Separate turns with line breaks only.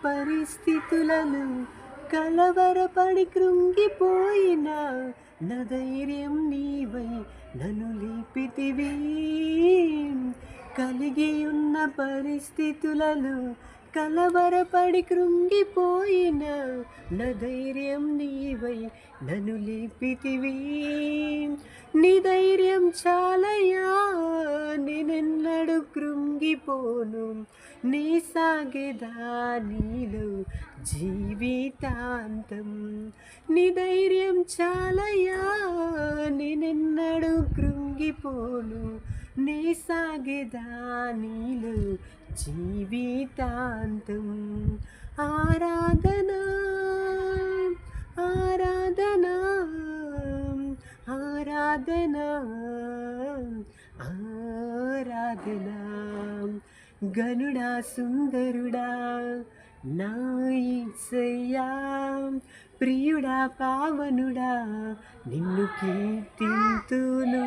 పరిస్థితులను కలవరపడి కృంగిపోయినా నా ధైర్యం నీవై నన్ను లేపితివి. కలిగి ఉన్న పరిస్థితులలో కలవరపడి కృంగిపోయినా నా ధైర్యం నీవై నన్ను లేపితివి. నీ ధైర్యం చాలయ్యా, నేనెన్నడూ కృంగిపోను. నీ సాగెదా నీలో జీవితాంతం. నీ ధైర్యం చాలయ్యా, నేనెన్నడూ కృంగిపోను. నీ సాగెదా నీలో జీవితాంతం. ఆరాధనా ఆరాధనా ఆరాధనా ఆరాధనా. గనుడా సుందరుడా నా యేసయ్యా, ప్రియుడా పావనుడా నిన్ను కీర్తింతును.